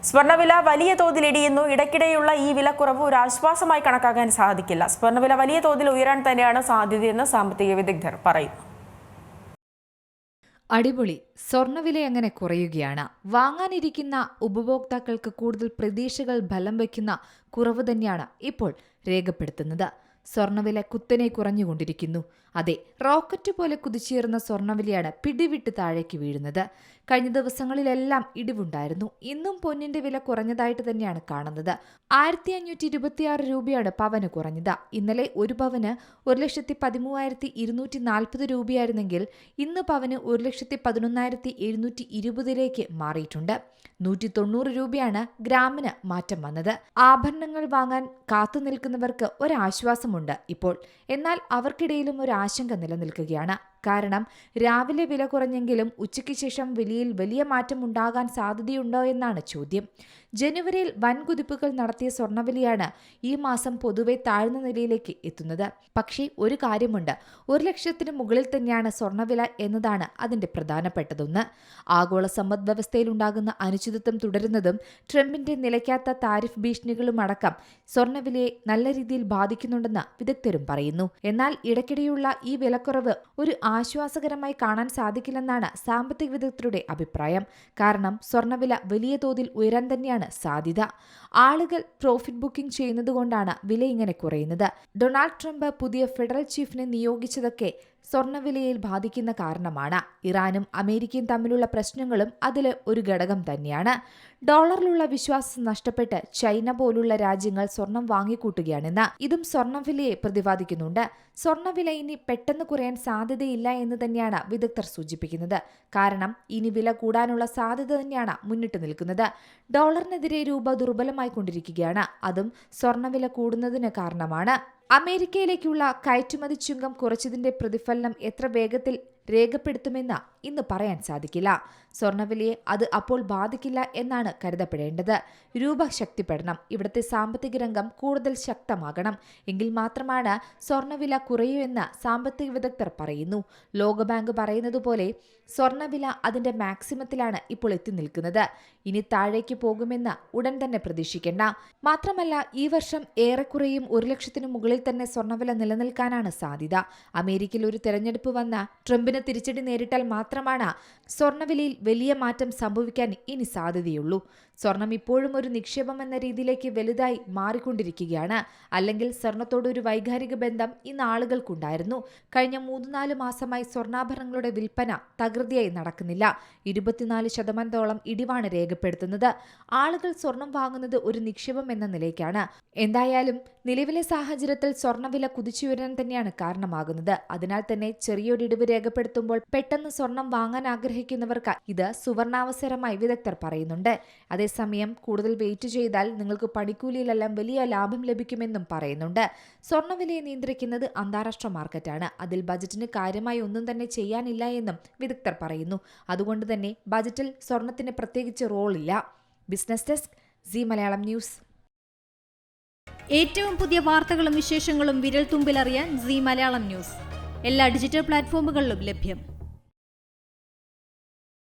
സ്വർണ്ണവില വലിയ തോതിൽ ഇടിയുന്നു. ഇടയ്ക്കിടെയുള്ള ഈ വിലക്കുറവ് ഒരു ആശ്വാസമായി കണക്കാക്കാൻ സാധിക്കില്ല. സ്വർണ്ണവില വലിയ തോതിൽ ഉയരാൻ തന്നെയാണ് സാധ്യതയെന്ന് സാമ്പത്തിക വിദഗ്ധർ പറയുന്നു. അടിപൊളി, സ്വർണ്ണവില അങ്ങനെ കുറയുകയാണ്. വാങ്ങാനിരിക്കുന്ന ഉപഭോക്താക്കൾക്ക് കൂടുതൽ പ്രതീക്ഷകൾ ബലം വയ്ക്കുന്ന കുറവ് തന്നെയാണ് ഇപ്പോൾ രേഖപ്പെടുത്തുന്നത്. സ്വർണ്ണവില കുത്തനെ കുറഞ്ഞുകൊണ്ടിരിക്കുന്നു. അതെ, റോക്കറ്റ് പോലെ കുതിച്ചുയർന്ന സ്വർണ്ണവിലയാണ് പിടിവിട്ട് താഴേക്ക് വീഴുന്നത്. കഴിഞ്ഞ ദിവസങ്ങളിലെല്ലാം ഇടിവുണ്ടായിരുന്നു. ഇന്നും പൊന്നിന്റെ വില കുറഞ്ഞതായിട്ട് തന്നെയാണ് കാണുന്നത്. 1526 രൂപയാണ് പവന് കുറഞ്ഞത്. ഇന്നലെ ഒരു പവന് 1,13,240 രൂപയായിരുന്നെങ്കിൽ ഇന്ന് പവന് 1,11,720 മാറിയിട്ടുണ്ട്. 190 രൂപയാണ് ഗ്രാമിന് മാറ്റം വന്നത്. ആഭരണങ്ങൾ വാങ്ങാൻ കാത്തു നിൽക്കുന്നവർക്ക് ഒരാശ്വാസമുണ്ട് ഇപ്പോൾ. എന്നാൽ അവർക്കിടയിലും ഒരു ആശങ്ക നിലനിൽക്കുകയാണ്. കാരണം രാവിലെ വില കുറഞ്ഞെങ്കിലും ഉച്ചയ്ക്ക് ശേഷം വിലയിൽ വലിയ മാറ്റം ഉണ്ടാകാൻ സാധ്യതയുണ്ടോ എന്നാണ് ചോദ്യം. ജനുവരിയിൽ വൻ കുതിപ്പുകൾ നടത്തിയ സ്വർണ്ണവിലയാണ് ഈ മാസം പൊതുവെ താഴ്ന്ന നിലയിലേക്ക് എത്തുന്നത്. പക്ഷേ ഒരു കാര്യമുണ്ട്, 1,00,000 മുകളിൽ തന്നെയാണ് സ്വർണ്ണവില എന്നതാണ് അതിന്റെ പ്രധാനപ്പെട്ടതൊന്ന്. ആഗോള സമ്പദ് വ്യവസ്ഥയിൽ ഉണ്ടാകുന്ന അനിശ്ചിതത്വം തുടരുന്നതും ട്രംപിന്റെ നിലയ്ക്കാത്ത താരിഫ് ഭീഷണികളും അടക്കം സ്വർണ്ണവിലയെ നല്ല രീതിയിൽ ബാധിക്കുന്നുണ്ടെന്ന് വിദഗ്ധരും പറയുന്നു. എന്നാൽ ഇടയ്ക്കിടെയുള്ള ഈ വിലക്കുറവ് ഒരു ആശ്വാസകരമായി കാണാൻ സാധിക്കില്ലെന്നാണ് സാമ്പത്തിക വിദഗ്ധരുടെ അഭിപ്രായം. കാരണം സ്വർണ്ണവില വലിയ തോതിൽ ഉയരാൻ തന്നെയാണ് സാധ്യത. ആളുകൾ പ്രോഫിറ്റ് ബുക്കിംഗ് ചെയ്യുന്നതുകൊണ്ടാണ് വില ഇങ്ങനെ കുറയുന്നത്. ഡൊണാൾഡ് ട്രംപ് പുതിയ ഫെഡറൽ ചീഫിനെ നിയോഗിച്ചതൊക്കെ സ്വർണ്ണവിലയിൽ ബാധിക്കുന്ന കാരണമാണ്. ഇറാനും അമേരിക്കയും തമ്മിലുള്ള പ്രശ്നങ്ങളും അതിൽ ഒരു ഘടകം തന്നെയാണ്. ഡോളറിലുള്ള വിശ്വാസം നഷ്ടപ്പെട്ട് ചൈന പോലുള്ള രാജ്യങ്ങൾ സ്വർണം വാങ്ങിക്കൂട്ടുകയാണെന്ന് ഇതും സ്വർണ്ണവിലയെ പ്രതിപാദിക്കുന്നുണ്ട്. സ്വർണ്ണവില ഇനി പെട്ടെന്ന് കുറയാൻ സാധ്യതയില്ല എന്ന് തന്നെയാണ് വിദഗ്ധർ സൂചിപ്പിക്കുന്നത്. കാരണം ഇനി വില കൂടാനുള്ള സാധ്യത തന്നെയാണ് മുന്നിട്ട് നിൽക്കുന്നത്. ഡോളറിനെതിരെ രൂപ ദുർബലമായി കൊണ്ടിരിക്കുകയാണ്. അതും സ്വർണ്ണവില കൂടുന്നതിന് കാരണമാണ്. അമേരിക്കയിലേക്കുള്ള കയറ്റുമതി ചുങ്കം കുറച്ചതിന്റെ പ്രതിഫലനം എത്ര വേഗത്തിൽ രേഖപ്പെടുത്തുമെന്ന് ഇന്ന് പറയാൻ സാധിക്കില്ല. സ്വർണ്ണവിലയെ അത് അപ്പോൾ ബാധിക്കില്ല എന്നാണ് കരുതപ്പെടേണ്ടത്. രൂപ ശക്തിപ്പെടണം. ഇവിടുത്തെ സാമ്പത്തിക രംഗം കൂടുതൽ ശക്തമാകണം. എങ്കിൽ മാത്രമാണ് സ്വർണ്ണവില കുറയൂ എന്ന് സാമ്പത്തിക വിദഗ്ധർ പറയുന്നു. ലോകബാങ്ക് പറയുന്നത് പോലെ സ്വർണ്ണവില അതിന്റെ മാക്സിമത്തിലാണ് ഇപ്പോൾ എത്തി നിൽക്കുന്നത്. ഇനി താഴേക്ക് പോകുമെന്ന് ഉടൻ തന്നെ പ്രതീക്ഷിക്കേണ്ട. മാത്രമല്ല ഈ വർഷം ഏറെക്കുറയും 1,00,000 മുകളിൽ തന്നെ സ്വർണ്ണവില നിലനിൽക്കാനാണ് സാധ്യത. അമേരിക്കയിൽ ഒരു തെരഞ്ഞെടുപ്പ് വന്ന ട്രംപിന് തിരിച്ചടി നേരിട്ടാൽ മാത്രമാണ് സ്വർണ്ണവിലയിൽ വലിയ മാറ്റം സംഭവിക്കാൻ ഇനി സാധ്യതയുള്ളൂ. സ്വർണം ഇപ്പോഴും ഒരു നിക്ഷേപം എന്ന രീതിയിലേക്ക് വലുതായി മാറിക്കൊണ്ടിരിക്കുകയാണ്. അല്ലെങ്കിൽ സ്വർണത്തോട് ഒരു വൈകാരിക ബന്ധം ഇന്ന് ആളുകൾക്കുണ്ടായിരുന്നു. കഴിഞ്ഞ 3-4 മാസമായി സ്വർണ്ണാഭരണങ്ങളുടെ വിൽപ്പന തകൃതിയായി നടക്കുന്നില്ല. 24% ഇടിവാണ് രേഖപ്പെടുത്തുന്നത്. ആളുകൾ സ്വർണം വാങ്ങുന്നത് ഒരു നിക്ഷേപം എന്ന നിലയ്ക്കാണ്. എന്തായാലും നിലവിലെ സാഹചര്യത്തിൽ സ്വർണ്ണവില കുതിച്ചുയരാൻ തന്നെയാണ് കാരണമാകുന്നത്. അതിനാൽ തന്നെ ചെറിയൊരിടിവ് രേഖപ്പെടുത്തുമ്പോൾ പെട്ടെന്ന് സ്വർണം വാങ്ങാൻ ആഗ്രഹിക്കുന്നവർക്ക് ഇത് സുവർണാവസരമായി വിദഗ്ധർ പറയുന്നുണ്ട്. അതേസമയം കൂടുതൽ വെയിറ്റ് ചെയ്താൽ നിങ്ങൾക്ക് പണിക്കൂലിയിലെല്ലാം വലിയ ലാഭം ലഭിക്കുമെന്നും പറയുന്നുണ്ട്. സ്വർണ്ണവിലയെ നിയന്ത്രിക്കുന്നത് അന്താരാഷ്ട്ര മാർക്കറ്റാണ്. അതിൽ ബജറ്റിന് കാര്യമായി ഒന്നും തന്നെ ചെയ്യാനില്ല എന്നും വിദഗ്ധർ പറയുന്നു. അതുകൊണ്ട് തന്നെ ബജറ്റിൽ സ്വർണത്തിന് പ്രത്യേകിച്ച് റോളില്ല. Business desk, Zee Malayalam news. ഏറ്റവും പുതിയ വാർത്തകളും വിശേഷങ്ങളും വിരൽ തുമ്പിലറിയാൻ സി മലയാളം ന്യൂസ് എല്ലാ ഡിജിറ്റൽ പ്ലാറ്റ്ഫോമുകളിലും ലഭ്യം.